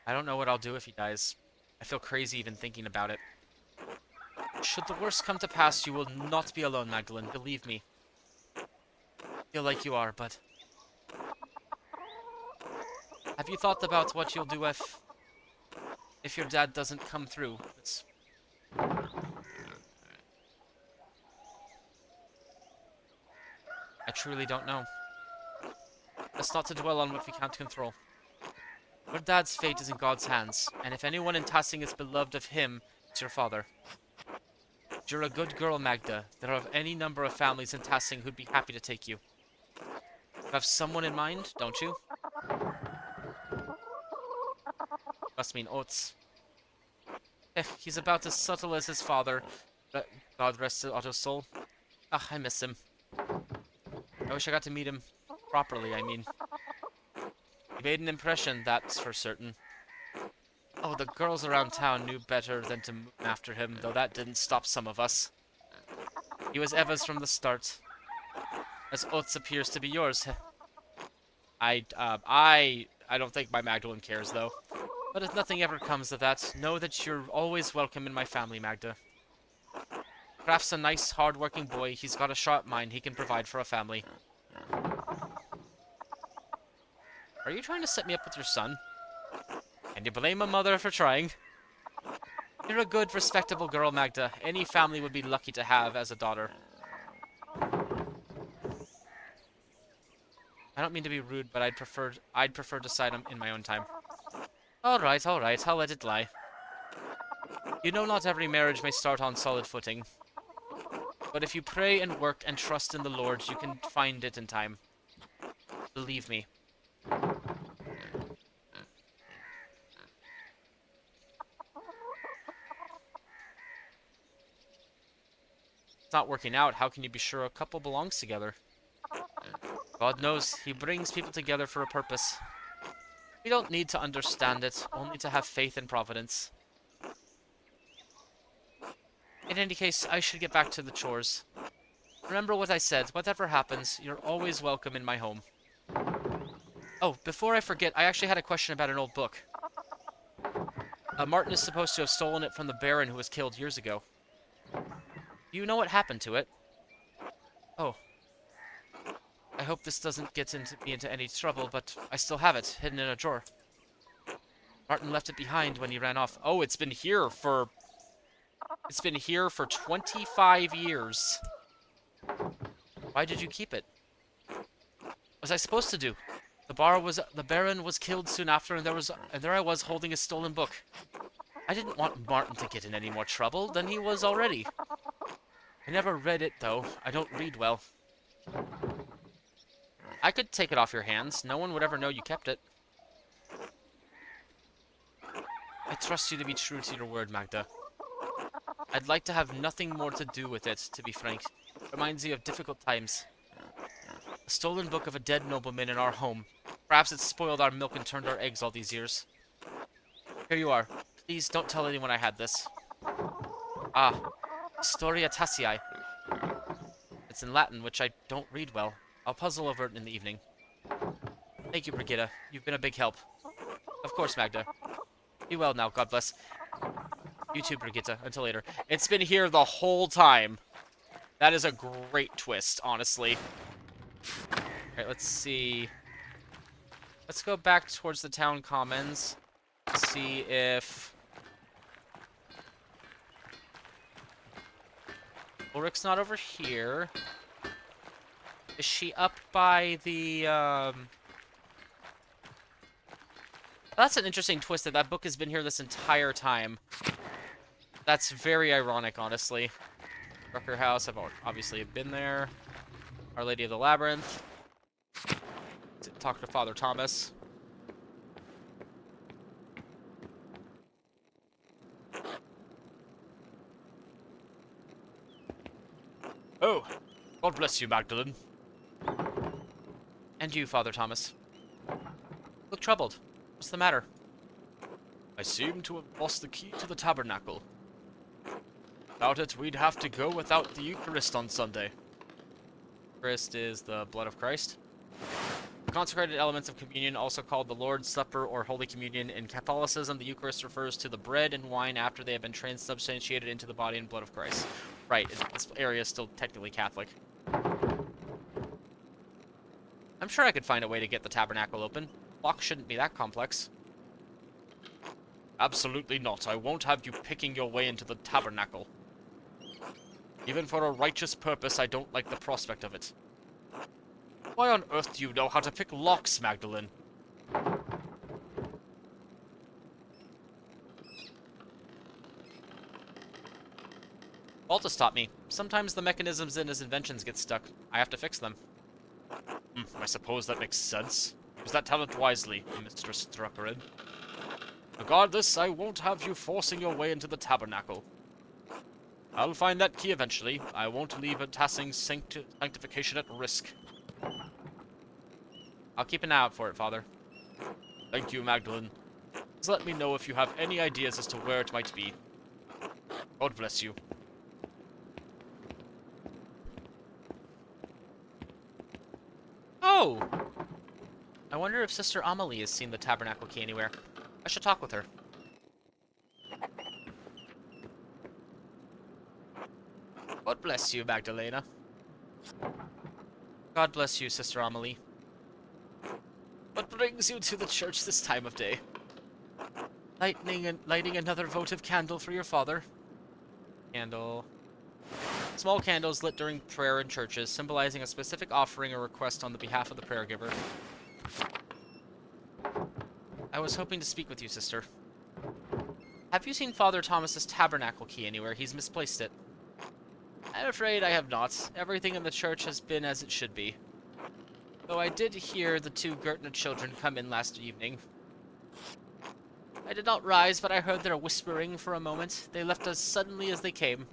[SPEAKER 1] I don't know what I'll do if he dies. I feel crazy even thinking about it. Should the worst come to pass, you will not be alone, Magdalene. Believe me. I feel like you are, but... Have you thought about what you'll do if your dad doesn't come through? I truly don't know. Best not to dwell on what we can't control. Your dad's fate is in God's hands, and if anyone in Tassing is beloved of him, it's your father. You're a good girl, Magda. There are any number of families in Tassing who'd be happy to take you. You have someone in mind, don't you? Must mean Oates. He's about as subtle as his father. God rest Otto's soul. Ah, I miss him. I wish I got to meet him properly, I mean. He made an impression, that's for certain. Oh, the girls around town knew better than to moon after him, though that didn't stop some of us. He was Eva's from the start, as Oates appears to be yours. I don't think my Magdalene cares, though. But if nothing ever comes of that, know that you're always welcome in my family, Magda. Graf's a nice, hard-working boy. He's got a sharp mind. He can provide for a family. Are you trying to set me up with your son? Can you blame a mother for trying? You're a good, respectable girl, Magda. Any family would be lucky to have as a daughter. I don't mean to be rude, but I'd prefer to decide in my own time. All right, I'll let it lie. You know not every marriage may start on solid footing. But if you pray and work and trust in the Lord, you can find it in time. Believe me. It's not working out, how can you be sure a couple belongs together? God knows, he brings people together for a purpose. We don't need to understand it, only to have faith in Providence. In any case, I should get back to the chores. Remember what I said, whatever happens, you're always welcome in my home. Oh, before I forget, I actually had a question about an old book. Martin is supposed to have stolen it from the Baron who was killed years ago. Do you know what happened to it? Oh. I hope this doesn't get me into any trouble, but I still have it, hidden in a drawer. Martin left it behind when he ran off. Oh, it's been here for 25 years. Why did you keep it? What was I supposed to do? The Baron was killed soon after, and there I was holding a stolen book. I didn't want Martin to get in any more trouble than he was already. I never read it, though. I don't read well. I could take it off your hands. No one would ever know you kept it. I trust you to be true to your word, Magda. I'd like to have nothing more to do with it, to be frank. It reminds me of difficult times. A stolen book of a dead nobleman in our home. Perhaps it spoiled our milk and turned our eggs all these years. Here you are. Please don't tell anyone I had this. Ah, Historia Tassii. It's in Latin, which I don't read well. I'll puzzle over it in the evening. Thank you, Brigitta. You've been a big help. Of course, Magda. Be well now, God bless. You too, Brigitta. Until later. It's been here the whole time. That is a great twist, honestly. Alright, let's see. Let's go back towards the town commons. See if... Ulrich's not over here. Is she up by the, That's an interesting twist that book has been here this entire time. That's very ironic, honestly. Rucker House, I've obviously been there. Our Lady of the Labyrinth. Talk to Father Thomas. Oh, God bless you, Magdalene. And you, Father Thomas. Look troubled. What's the matter? I seem to have lost the key to the tabernacle. Without it, we'd have to go without the Eucharist on Sunday. Eucharist is the blood of Christ. Consecrated elements of communion, also called the Lord's Supper or Holy Communion. In Catholicism, the Eucharist refers to the bread and wine after they have been transubstantiated into the body and blood of Christ. Right, this area is still technically Catholic. I'm sure I could find a way to get the tabernacle open. Lock shouldn't be that complex.
[SPEAKER 2] Absolutely not. I won't have you picking your way into the tabernacle. Even for a righteous purpose, I don't like the prospect of it. Why on earth do you know how to pick locks, Magdalene?
[SPEAKER 1] Baltus taught me. Sometimes the mechanisms in his inventions get stuck. I have to fix them.
[SPEAKER 2] I suppose that makes sense. Use that talent wisely, Mr. Struckerin. Regardless, I won't have you forcing your way into the tabernacle. I'll find that key eventually. I won't leave a Tassing sanctification at risk.
[SPEAKER 1] I'll keep an eye out for it, Father.
[SPEAKER 2] Thank you, Magdalene. Please let me know if you have any ideas as to where it might be. God bless you.
[SPEAKER 1] Oh! I wonder if Sister Amelie has seen the tabernacle key anywhere. I should talk with her. God bless you, Magdalena. God bless you, Sister Amelie. What brings you to the church this time of day? Lighting another votive candle for your father. Candle. Small candles lit during prayer in churches, symbolizing a specific offering or request on the behalf of the prayer giver. I was hoping to speak with you, sister. Have you seen Father Thomas's tabernacle key anywhere? He's misplaced it. I'm afraid I have not. Everything in the church has been as it should be. Though I did hear the two Gertner children come in last evening. I did not rise, but I heard their whispering for a moment. They left as suddenly as they came.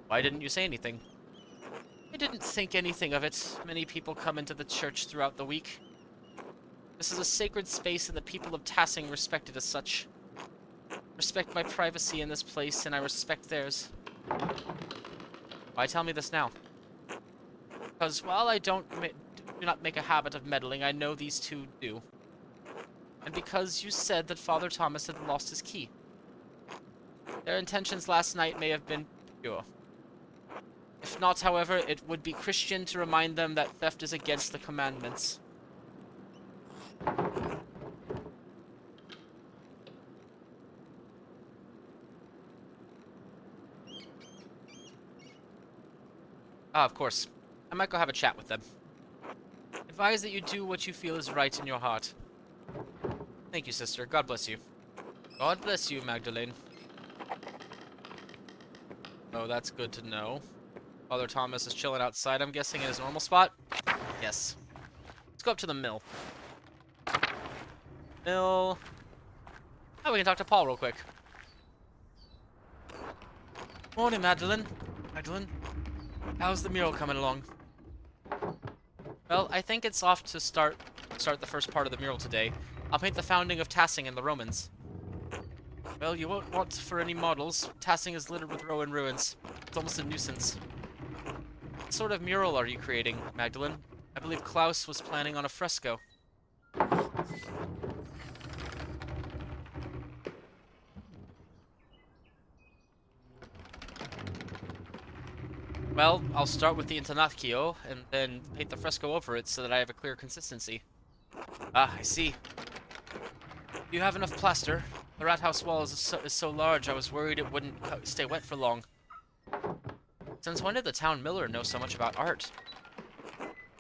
[SPEAKER 2] Why didn't you say anything?
[SPEAKER 1] I didn't think anything of it. Many people come into the church throughout the week. This is a sacred space, and the people of Tassing respect it as such. Respect my privacy in this place, and I respect theirs. Why tell me this now? Because while I do not make a habit of meddling, I know these two do. And because you said that Father Thomas had lost his key. Their intentions last night may have been pure. If not, however, it would be Christian to remind them that theft is against the commandments. Ah, of course. I might go have a chat with them. Advise that you do what you feel is right in your heart. Thank you, sister. God bless you. God bless you, Magdalene. Oh, that's good to know. Father Thomas is chilling outside, I'm guessing, in his normal spot? Yes. Let's go up to the mill. Mill... Oh, we can talk to Paul real quick. Morning, Magdalene. Magdalene? How's the mural coming along? Well, I think it's off to start the first part of the mural today. I'll paint the founding of Tassing and the Romans. Well, you won't want for any models. Tassing is littered with Roman ruins. It's almost a nuisance. What sort of mural are you creating, Magdalene? I believe Klaus was planning on a fresco. Well, I'll start with the Intonacchio, and then paint the fresco over it so that I have a clear consistency. Ah, I see. Do you have enough plaster? The rat house wall is so large, I was worried it wouldn't stay wet for long. Since when did the town miller know so much about art?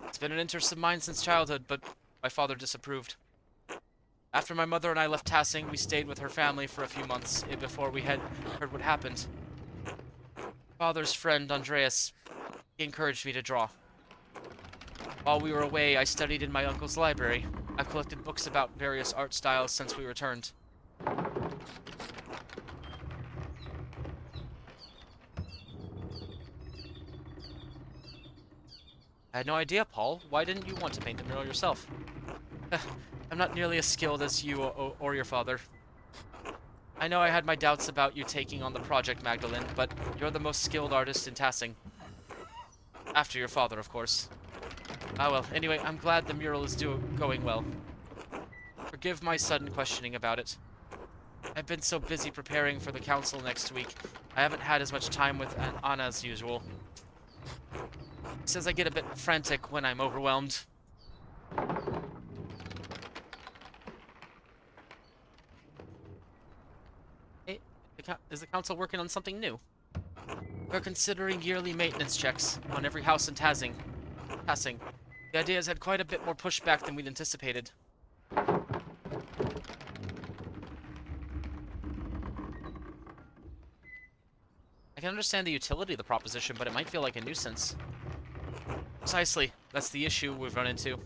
[SPEAKER 1] It's been an interest of mine since childhood, but my father disapproved. After my mother and I left Tassing, we stayed with her family for a few months before we had heard what happened. Father's friend, Andreas, he encouraged me to draw. While we were away, I studied in my uncle's library. I've collected books about various art styles since we returned. I had no idea, Paul. Why didn't you want to paint a mural yourself? I'm not nearly as skilled as you or your father. I know I had my doubts about you taking on the project, Magdalene, but you're the most skilled artist in Tassing. After your father, of course. Ah, well, anyway, I'm glad the mural is going well. Forgive my sudden questioning about it. I've been so busy preparing for the council next week, I haven't had as much time with Anna as usual. He says I get a bit frantic when I'm overwhelmed. Hey, is the council working on something new? We're considering yearly maintenance checks on every house in Tassing. The idea has had quite a bit more pushback than we'd anticipated. I can understand the utility of the proposition, but it might feel like a nuisance. Precisely. That's the issue we've run into.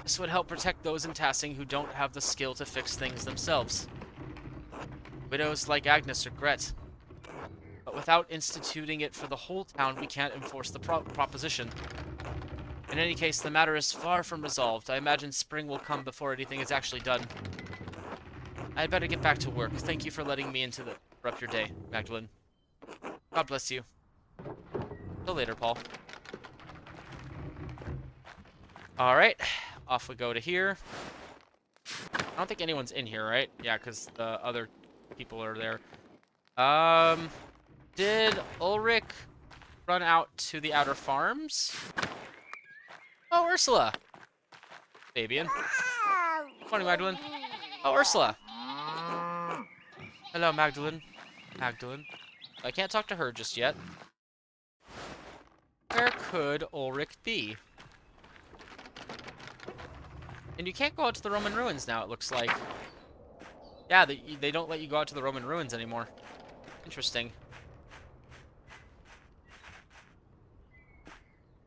[SPEAKER 1] This would help protect those in Tassing who don't have the skill to fix things themselves. Widows like Agnes regret. But without instituting it for the whole town, we can't enforce the proposition. In any case, the matter is far from resolved. I imagine spring will come before anything is actually done. I'd better get back to work. Thank you for letting me interrupt your day, Magdalene. God bless you. Till later, Paul. Alright, off we go to here. I don't think anyone's in here, right? Yeah, because the other people are there. Did Ulrich run out to the outer farms? Oh, Ursula! Fabian. Morning, Magdalene. Oh, Ursula! Hello, Magdalene. Magdalene. I can't talk to her just yet. Where could Ulrich be? And you can't go out to the Roman ruins now, it looks like. Yeah, they don't let you go out to the Roman ruins anymore. Interesting.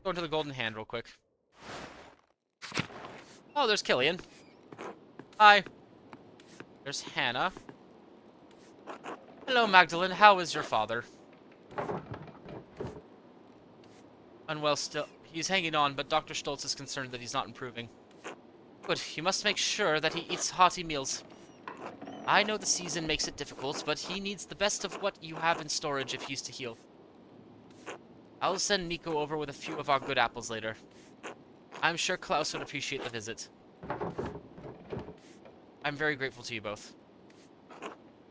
[SPEAKER 1] Go into the Golden Hand real quick. Oh, there's Killian. Hi. There's Hannah. Hello, Magdalene. How is your father? Unwell still. He's hanging on, but Dr. Stoltz is concerned that he's not improving. Good. You must make sure that he eats hearty meals. I know the season makes it difficult, but he needs the best of what you have in storage if he's to heal. I'll send Nico over with a few of our good apples later. I'm sure Klaus would appreciate the visit. I'm very grateful to you both.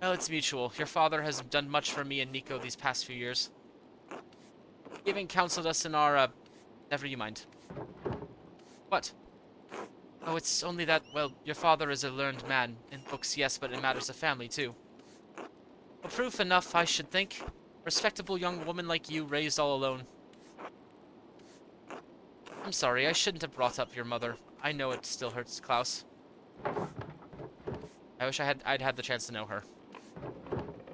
[SPEAKER 1] Well, it's mutual. Your father has done much for me and Nico these past few years. He even counseled us in our, Never you mind. What? Oh, it's only that, well, your father is a learned man. In books, yes, but in matters of family, too. Well, proof enough, I should think. Respectable young woman like you, raised all alone. I'm sorry, I shouldn't have brought up your mother. I know it still hurts, Klaus. I wish I'd had the chance to know her.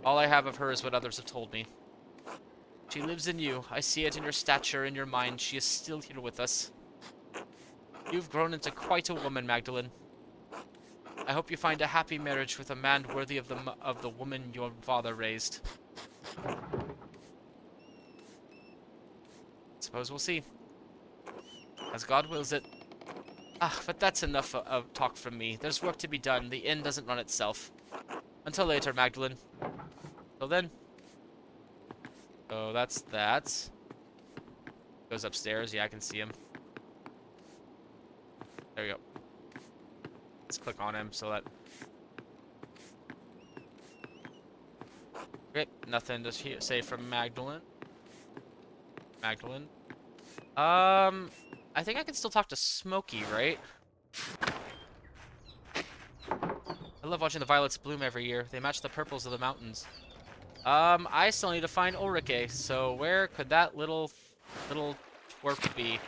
[SPEAKER 1] All I have of her is what others have told me. She lives in you. I see it in your stature, in your mind. She is still here with us. You've grown into quite a woman, Magdalene. I hope you find a happy marriage with a man worthy of the woman your father raised. Suppose we'll see. As God wills it. Ah, but that's enough of talk from me. There's work to be done. The inn doesn't run itself. Until later, Magdalene. Till then. Oh, that's that. Goes upstairs. Yeah, I can see him. There we go. Let's click on him so that... Great. Nothing to say from Magdalene. Magdalene. I think I can still talk to Smokey, right? I love watching the violets bloom every year. They match the purples of the mountains. I still need to find Ulrike, so where could that little twerp be?